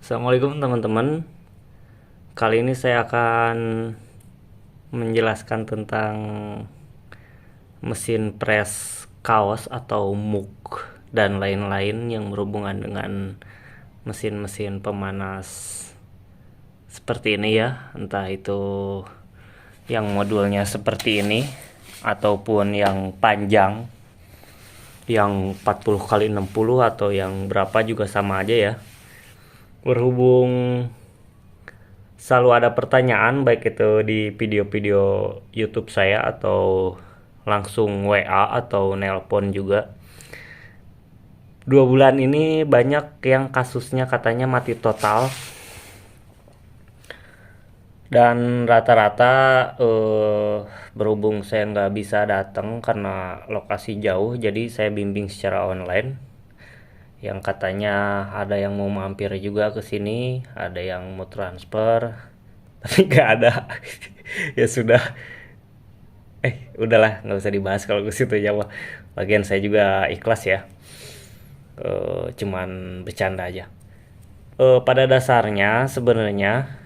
Assalamualaikum teman-teman. Kali ini saya akan menjelaskan tentang mesin press kaos atau mug dan lain-lain yang berhubungan dengan mesin-mesin pemanas seperti ini ya. Entah itu yang modulnya seperti ini ataupun yang panjang yang 40 kali 60 atau yang berapa juga sama aja ya. Berhubung selalu ada pertanyaan baik itu di video-video YouTube saya atau langsung WA atau nelpon juga. 2 bulan ini banyak yang kasusnya katanya mati total, dan rata-rata berhubung saya nggak bisa datang karena lokasi jauh, jadi saya bimbing secara online. Yang katanya ada yang mau mampir juga ke sini, ada yang mau transfer, tapi nggak ada. Ya sudah, udahlah nggak usah dibahas kalau ke situ ya. Bagian saya juga ikhlas ya. Cuman bercanda aja. Pada dasarnya sebenarnya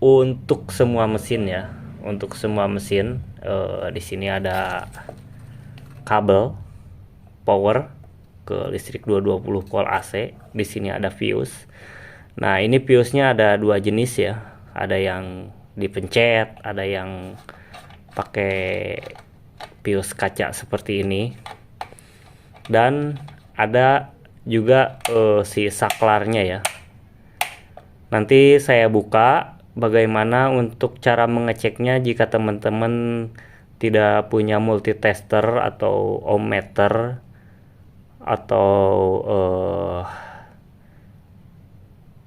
untuk semua mesin ya, untuk semua mesin di sini ada kabel power ke listrik 220 volt AC. Di sini ada fuse. Nah, ini fuse-nya ada dua jenis ya. Ada yang dipencet, ada yang pakai fuse kaca seperti ini. Dan ada juga si saklarnya ya. Nanti saya buka bagaimana untuk cara mengeceknya jika teman-teman tidak punya multitester atau ohmmeter atau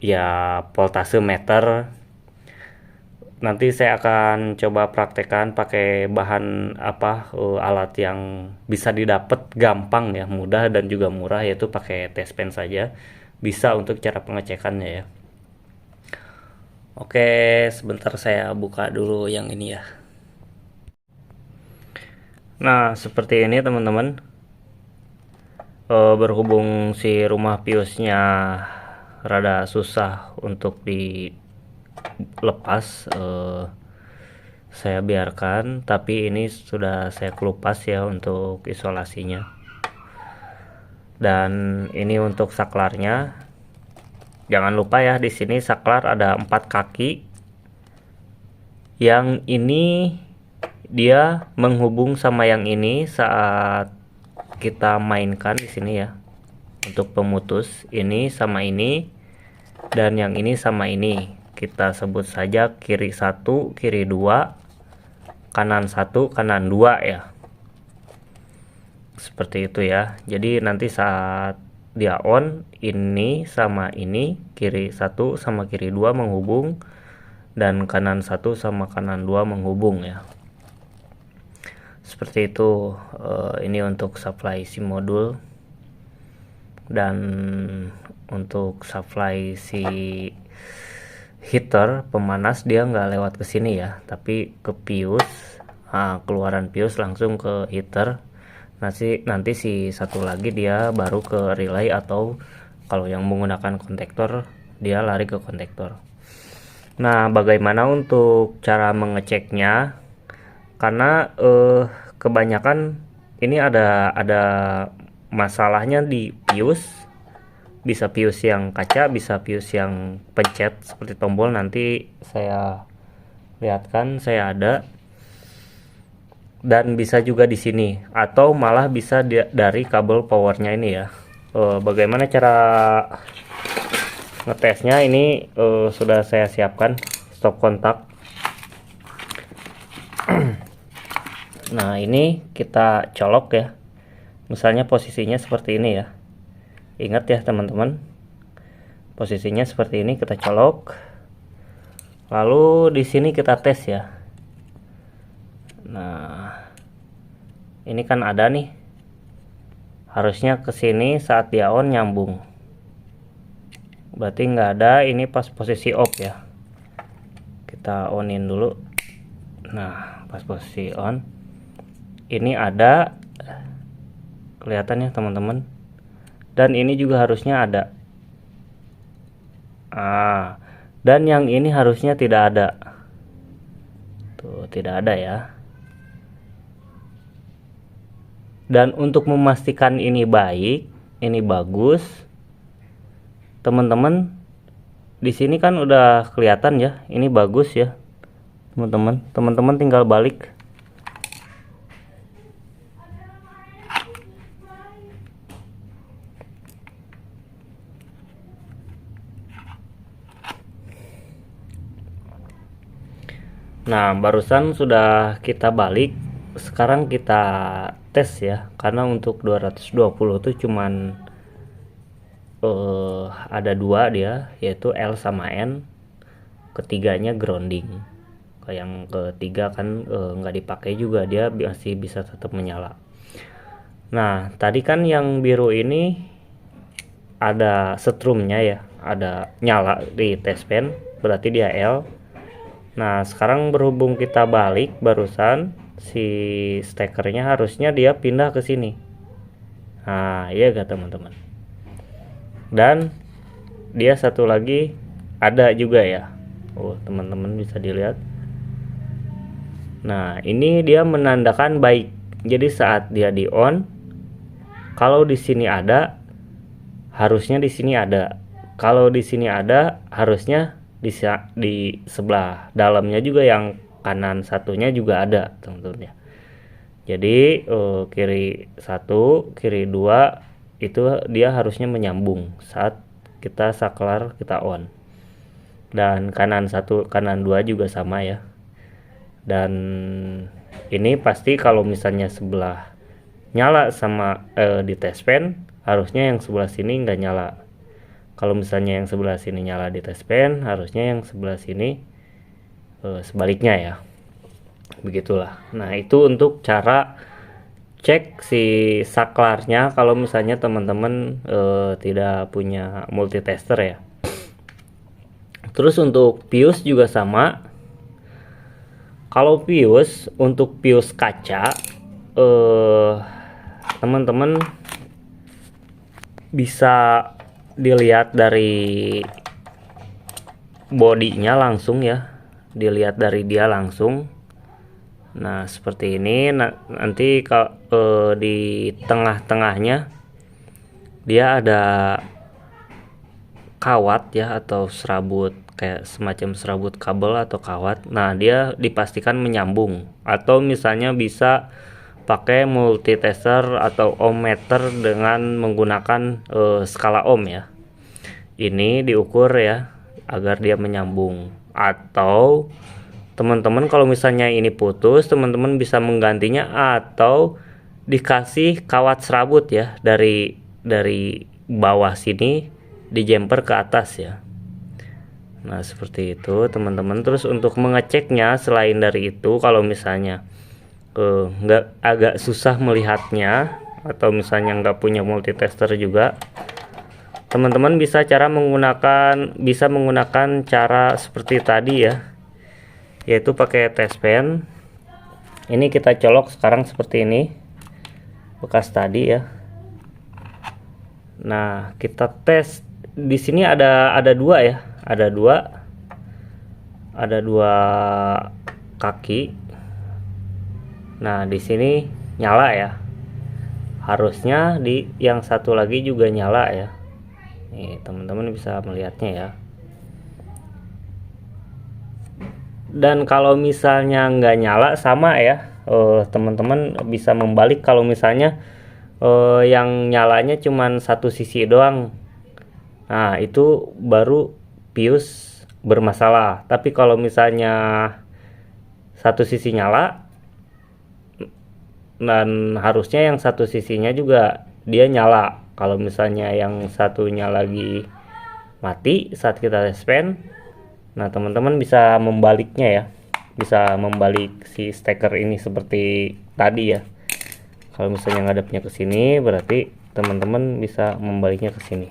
ya voltameter. Nanti saya akan coba praktekkan pakai bahan alat yang bisa didapat gampang ya, mudah dan juga murah, yaitu pakai test pen saja bisa untuk cara pengecekannya ya. Oke, sebentar saya buka dulu yang ini ya. Nah, seperti ini teman-teman. Berhubung si rumah piusnya rada susah untuk dilepas, saya biarkan, tapi ini sudah saya kelupas ya untuk isolasinya. Dan ini untuk saklarnya, jangan lupa ya, di sini saklar ada 4 kaki. Yang ini dia menghubung sama yang ini saat kita mainkan di sini ya. Untuk pemutus ini sama ini, dan yang ini sama ini. Kita sebut saja kiri 1, kiri 2, kanan 1, kanan 2 ya. Seperti itu ya. Jadi nanti saat dia on, ini sama ini, kiri 1 sama kiri 2 menghubung, dan kanan 1 sama kanan 2 menghubung ya. Seperti itu. Ini untuk supply si modul, dan untuk supply si heater pemanas dia nggak lewat ke sini ya, tapi ke fuse. Keluaran fuse langsung ke heater. Nanti si satu lagi dia baru ke relay, atau kalau yang menggunakan konektor dia lari ke konektor. Nah, bagaimana untuk cara mengeceknya? Karena kebanyakan ini ada masalahnya di fuse. Bisa fuse yang kaca, bisa fuse yang pencet seperti tombol. Nanti saya lihatkan, saya ada. Dan bisa juga di sini, atau malah bisa dari kabel powernya ini ya. Bagaimana cara ngetesnya? Ini sudah saya siapkan stop kontak. Nah, ini kita colok ya. Misalnya posisinya seperti ini ya. Ingat ya teman-teman, posisinya seperti ini, kita colok. Lalu di sini kita tes ya. Nah, ini kan ada nih. Harusnya ke sini saat dia on nyambung. Berarti nggak ada. Ini pas posisi off ya. Kita onin dulu. Nah, pas posisi on, ini ada, kelihatan ya teman-teman. Dan ini juga harusnya ada. Dan yang ini harusnya tidak ada. Tuh, tidak ada ya. Dan untuk memastikan ini baik, ini bagus, teman-teman di sini kan udah kelihatan ya, ini bagus ya, teman-teman. Teman-teman tinggal balik. Nah, barusan sudah kita balik. Sekarang kita tes ya, karena untuk 220 tuh cuman ada dua dia, yaitu L sama N. Ketiganya grounding. Yang ketiga kan nggak dipakai juga, dia masih bisa tetap menyala. Nah, tadi kan yang biru ini ada setrumnya ya, ada nyala di test pen, berarti dia L. Nah, sekarang berhubung kita balik barusan, si stekernya harusnya dia pindah ke sini. Nah, iya gak teman-teman? Dan dia satu lagi ada juga ya. Oh, teman-teman bisa dilihat. Nah, ini dia menandakan baik. Jadi saat dia di on, kalau di sini ada, harusnya di sini ada. Kalau di sini ada, harusnya di sebelah dalamnya juga, yang kanan satunya juga ada, teman-teman ya. Jadi kiri 1, kiri 2 itu dia harusnya menyambung saat kita saklar, kita on. Dan kanan 1, kanan 2 juga sama ya. Dan ini pasti kalau misalnya sebelah nyala sama di test pen, harusnya yang sebelah sini nggak nyala. Kalau misalnya yang sebelah sini nyala di test pen, harusnya yang sebelah sini sebaliknya ya. Begitulah. Nah, itu untuk cara cek si saklarnya kalau misalnya teman-teman tidak punya multitester ya. Terus untuk fuse juga sama. Kalau fuse, untuk fuse kaca, teman-teman bisa dilihat dari bodinya langsung ya, dilihat dari dia langsung. Nah, seperti ini. Nanti kalau di tengah-tengahnya dia ada kawat ya, atau serabut, kayak semacam serabut kabel atau kawat. Nah, dia dipastikan menyambung, atau misalnya bisa pakai multitester atau ohmmeter dengan menggunakan skala ohm ya. Ini diukur ya agar dia menyambung. Atau teman-teman kalau misalnya ini putus, teman-teman bisa menggantinya atau dikasih kawat serabut ya, dari bawah sini di jumper ke atas ya. Nah, seperti itu teman-teman. Terus untuk mengeceknya, selain dari itu, kalau misalnya nggak, agak susah melihatnya, atau misalnya nggak punya multitester juga, teman-teman bisa menggunakan cara seperti tadi ya, yaitu pakai test pen. Ini kita colok sekarang seperti ini, bekas tadi ya. Nah, kita tes. Di sini ada dua ya, ada dua kaki. Nah, di sini nyala ya. Harusnya di yang satu lagi juga nyala ya. Nih, teman-teman bisa melihatnya ya. Dan kalau misalnya nggak nyala, sama ya, teman-teman bisa membalik. Kalau misalnya yang nyalanya cuman satu sisi doang, nah itu baru fuse bermasalah. Tapi kalau misalnya satu sisi nyala, dan harusnya yang satu sisinya juga dia nyala. Kalau misalnya yang satunya lagi mati saat kita test pen, nah teman-teman bisa membaliknya ya, bisa membalik si steker ini seperti tadi ya. Kalau misalnya ngadepnya ke sini, berarti teman-teman bisa membaliknya ke sini.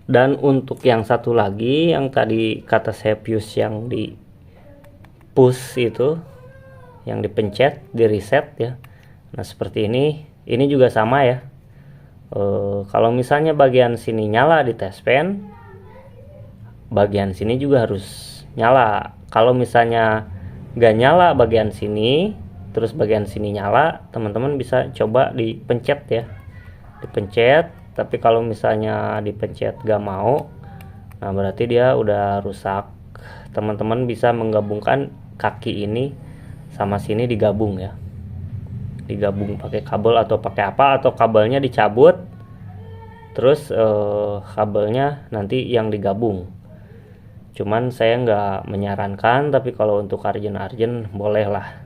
Dan untuk yang satu lagi, yang tadi kata saya fuse yang di push itu, yang dipencet, di reset ya. Nah seperti ini juga sama ya. Kalau misalnya bagian sini nyala di test pen, bagian sini juga harus nyala. Kalau misalnya gak nyala bagian sini, terus bagian sini nyala, teman-teman bisa coba dipencet ya, dipencet. Tapi kalau misalnya dipencet gak mau, nah berarti dia udah rusak. Teman-teman bisa menggabungkan kaki ini sama sini digabung ya, digabung pakai kabel atau pakai apa, atau kabelnya dicabut terus kabelnya nanti yang digabung. Cuman saya nggak menyarankan, tapi kalau untuk arjen boleh lah.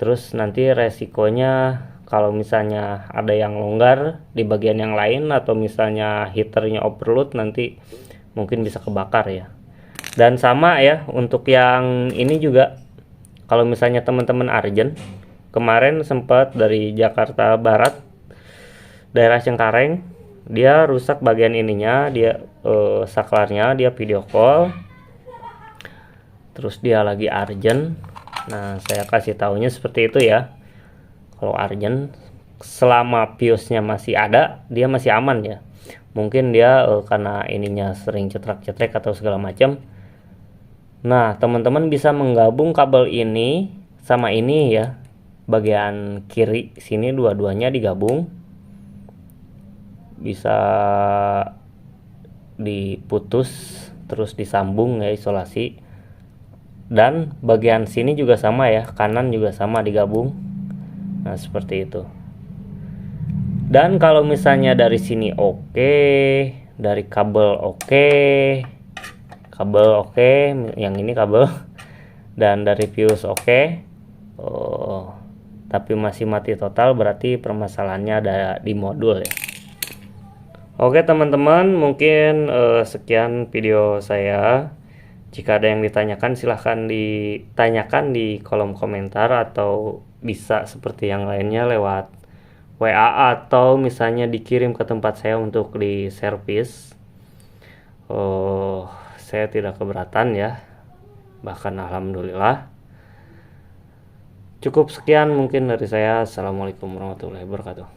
Terus nanti resikonya kalau misalnya ada yang longgar di bagian yang lain, atau misalnya heaternya overload, nanti mungkin bisa kebakar ya. Dan sama ya untuk yang ini juga, kalau misalnya teman-teman arjen kemarin sempat dari Jakarta Barat daerah Cengkareng, dia rusak bagian ininya, dia saklarnya, dia video call terus dia lagi arjen. Nah saya kasih taunya seperti itu ya, kalau arjen selama fuse-nya masih ada dia masih aman ya. Mungkin dia karena ininya sering cetrek-cetrek atau segala macam. Nah teman-teman bisa menggabung kabel ini sama ini ya, bagian kiri sini dua-duanya digabung, bisa diputus terus disambung ya, isolasi. Dan bagian sini juga sama ya, kanan juga sama digabung. Nah seperti itu. Dan kalau misalnya dari sini oke, dari kabel oke, kabel oke, yang ini kabel, dan dari fuse oke, tapi masih mati total, berarti permasalahannya ada di modul ya. Oke teman-teman, mungkin sekian video saya. Jika ada yang ditanyakan silahkan ditanyakan di kolom komentar, atau bisa seperti yang lainnya lewat WA, atau misalnya dikirim ke tempat saya untuk di servis. Saya tidak keberatan ya, bahkan alhamdulillah. Cukup sekian mungkin dari saya. Assalamualaikum warahmatullahi wabarakatuh.